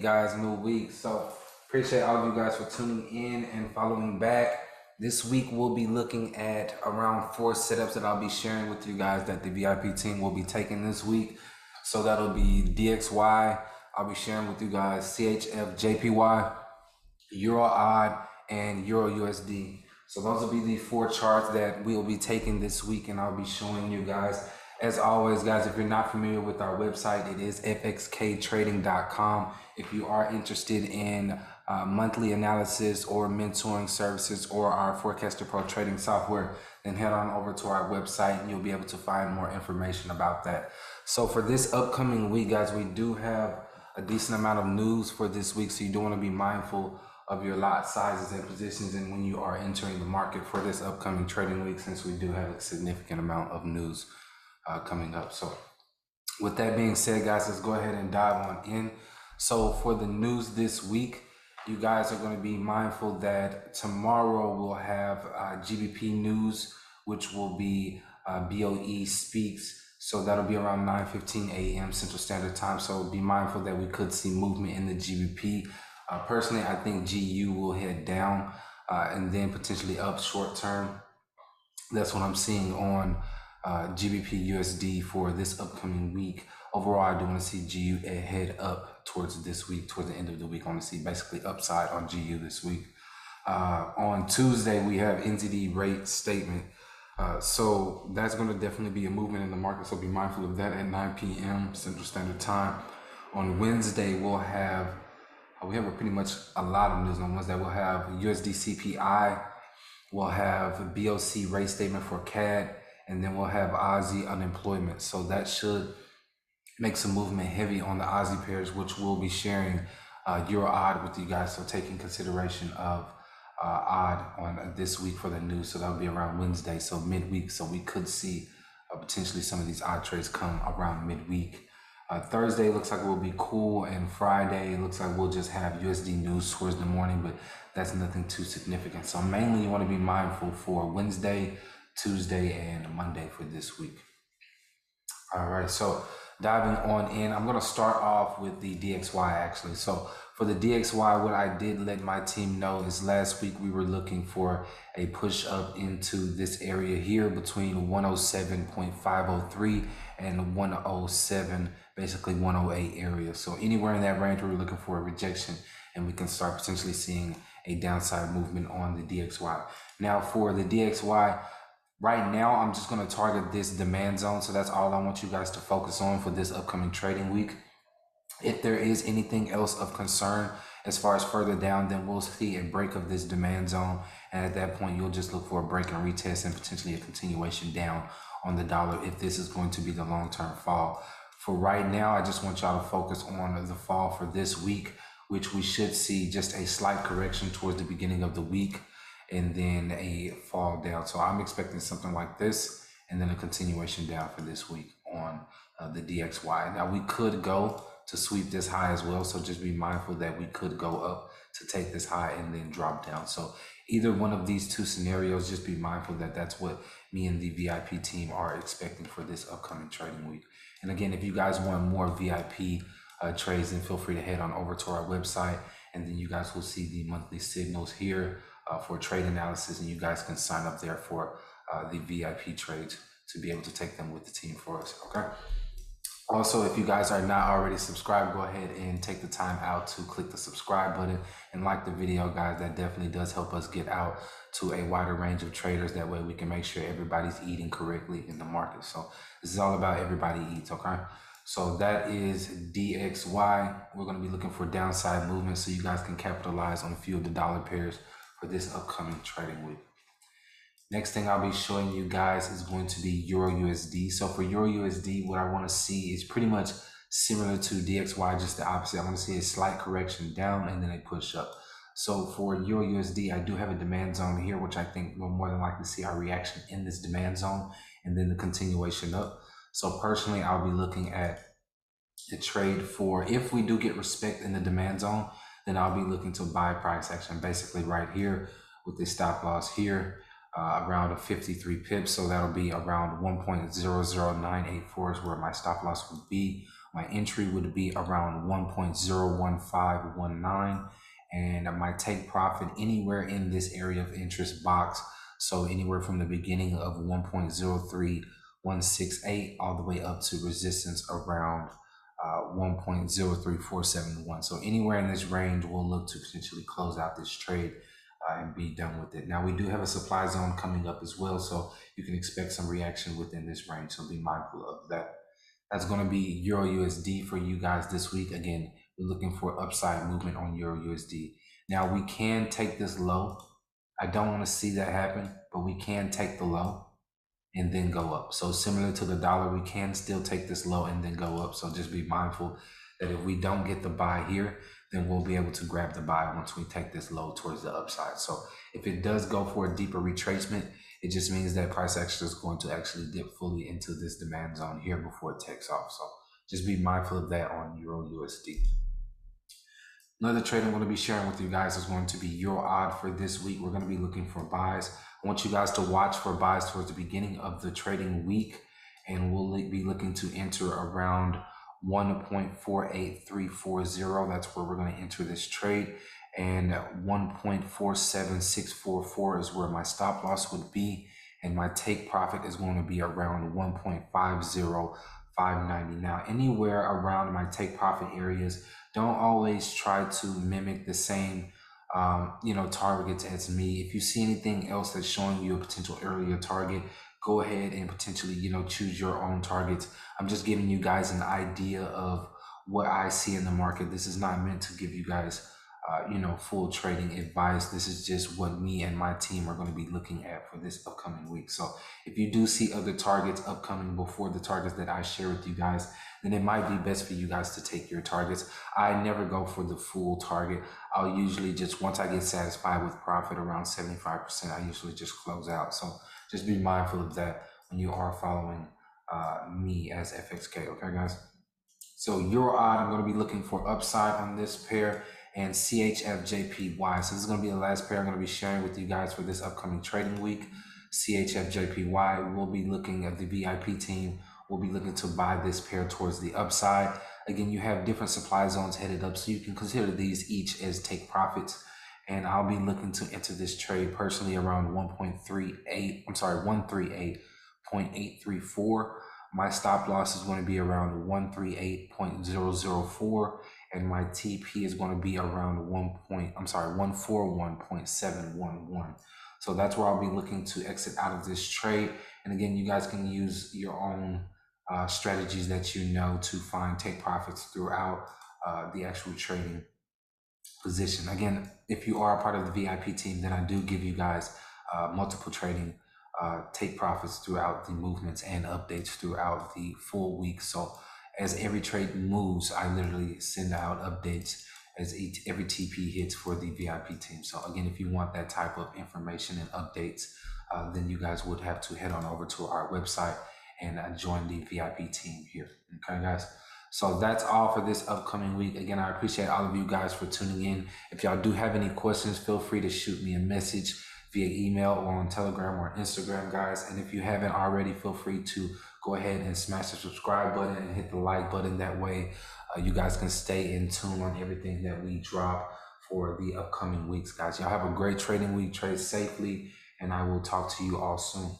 guys, new week. So appreciate all of you guys for tuning in and following back. This week we'll be looking at around 4 setups that I'll be sharing with you guys that the VIP team will be taking this week. So that'll be DXY. I'll be sharing with you guys CHFJPY, EURAUD, and EURUSD. So those will be the 4 charts that we'll be taking this week, and I'll be showing you guys. As always, guys, if you're not familiar with our website, it is FXKTrading.com. If you are interested in monthly analysis or mentoring services or our Forecaster Pro trading software, then head on over to our website and you'll be able to find more information about that. So for this upcoming week, guys, we do have a decent amount of news for this week, so you do want to be mindful of your lot sizes and positions and when you are entering the market for this upcoming trading week, since we do have a significant amount of news coming up. So with that being said, guys, let's go ahead and dive on in. So for the news this week, you guys are going to be mindful that tomorrow we'll have GBP news, which will be BOE speaks. So that'll be around 9:15 a.m. Central Standard Time. So be mindful that we could see movement in the GBP. Personally, I think GU will head down and then potentially up short term. That's what I'm seeing on GBP USD for this upcoming week. Overall, I do want to see GU head up towards this week, towards the end of the week. I want to see basically upside on GU this week. On Tuesday, we have NZD rate statement. So that's going to definitely be a movement in the market. So be mindful of that at 9 p.m. Central Standard Time. On Wednesday, we have pretty much a lot of news on Wednesday. We'll have USD CPI. We'll have BOC rate statement for CAD. And then we'll have Aussie unemployment. So that should make some movement heavy on the Aussie pairs, which we'll be sharing EUROAUD with you guys. So taking consideration of odd on this week for the news. So that'll be around Wednesday, so midweek. So we could see potentially some of these odd trades come around midweek. Thursday looks like it will be cool, and Friday it looks like we'll just have USD news towards the morning, but that's nothing too significant. So mainly you want to be mindful for Wednesday, Tuesday, and Monday for this week. All right, so diving on in, I'm going to start off with the DXY actually. So for the DXY, what I did let my team know is last week we were looking for a push up into this area here between 107.503 and 107, basically 108 area. So anywhere in that range, we were looking for a rejection, and we can start potentially seeing a downside movement on the DXY. Now for the DXY, right now, I'm just going to target this demand zone. So that's all I want you guys to focus on for this upcoming trading week. If there is anything else of concern as far as further down, then we'll see a break of this demand zone. And at that point, you'll just look for a break and retest and potentially a continuation down on the dollar if this is going to be the long-term fall. For right now, I just want y'all to focus on the fall for this week, which we should see just a slight correction towards the beginning of the week, and then a fall down. So I'm expecting something like this, and then a continuation down for this week on the DXY. Now we could go to sweep this high as well, so just be mindful that we could go up to take this high and then drop down. So either one of these two scenarios, just be mindful that that's what me and the VIP team are expecting for this upcoming trading week. And again, if you guys want more VIP trades, then feel free to head on over to our website, and then you guys will see the monthly signals here for trade analysis, and you guys can sign up there for the VIP trades to be able to take them with the team for us. Okay. Also, if you guys are not already subscribed, go ahead and take the time out to click the subscribe button and like the video, guys. That definitely does help us get out to a wider range of traders. That way we can make sure everybody's eating correctly in the market. So this is all about everybody eats. Okay. So that is DXY. We're going to be looking for downside movement so you guys can capitalize on a few of the dollar pairs for this upcoming trading week. Next thing I'll be showing you guys is going to be EURUSD. So for EURUSD, what I want to see is pretty much similar to DXY, just the opposite. I want to see a slight correction down and then a push up. So for EURUSD, I do have a demand zone here, which I think we'll more than likely see our reaction in this demand zone and then the continuation up. So personally, I'll be looking at a trade for, if we do get respect in the demand zone, then I'll be looking to buy price action basically right here with the stop loss here. Around a 53 pips, so that'll be around 1.00984 is where my stop loss would be My entry would be around 1.01519, and my take profit anywhere in this area of interest box. So anywhere from the beginning of 1.03168 all the way up to resistance around 1.03471. So anywhere in this range, we'll look to potentially close out this trade and be done with it. Now we do have a supply zone coming up as well, so you can expect some reaction within this range. So be mindful of that. That's going to be EURUSD for you guys this week. Again, we're looking for upside movement on EURUSD. Now we can take this low. I don't want to see that happen, but we can take the low and then go up. So similar to the dollar, we can still take this low and then go up. So just be mindful that if we don't get the buy here, then we'll be able to grab the buy once we take this low towards the upside. So if it does go for a deeper retracement, it just means that price action is going to actually dip fully into this demand zone here before it takes off. So just be mindful of that on EURUSD. Another trade I'm going to be sharing with you guys is going to be EURAUD for this week. We're going to be looking for buys. I want you guys to watch for buys towards the beginning of the trading week, and we'll be looking to enter around 1.48340. That's where we're going to enter this trade, and 1.47644 is where my stop loss would be, and my take profit is going to be around 1.50590. Now anywhere around my take profit areas, don't always try to mimic the same targets as me. If you see anything else that's showing you a potential earlier target, go ahead and potentially choose your own targets. I'm just giving you guys an idea of what I see in the market. This is not meant to give you guys full trading advice. This is just what me and my team are going to be looking at for this upcoming week. So if you do see other targets upcoming before the targets that I share with you guys, then it might be best for you guys to take your targets. I never go for the full target. I'll usually just, once I get satisfied with profit around 75%, I usually just close out. So just be mindful of that when you are following me as FXK, okay guys? So EURUSD, I'm going to be looking for upside on this pair, and CHFJPY. So this is going to be the last pair I'm going to be sharing with you guys for this upcoming trading week. CHFJPY, we'll be looking at the VIP team. We'll be looking to buy this pair towards the upside. Again, you have different supply zones headed up, so you can consider these each as take profits. And I'll be looking to enter this trade personally around 138.834. My stop loss is going to be around 138.004, and my TP is going to be around 141.711. So that's where I'll be looking to exit out of this trade. And again, you guys can use your own strategies that to find take profits throughout the actual trading position. Again, if you are a part of the VIP team, then I do give you guys multiple trading take profits throughout the movements and updates throughout the full week. So as every trade moves, I literally send out updates as every TP hits for the VIP team. So again, if you want that type of information and updates, then you guys would have to head on over to our website and join the VIP team here. Okay, guys? So that's all for this upcoming week. Again, I appreciate all of you guys for tuning in. If y'all do have any questions, feel free to shoot me a message via email or on Telegram or Instagram, guys. And if you haven't already, feel free to go ahead and smash the subscribe button and hit the like button. That way, you guys can stay in tune on everything that we drop for the upcoming weeks, guys. Y'all have a great trading week. Trade safely, and I will talk to you all soon.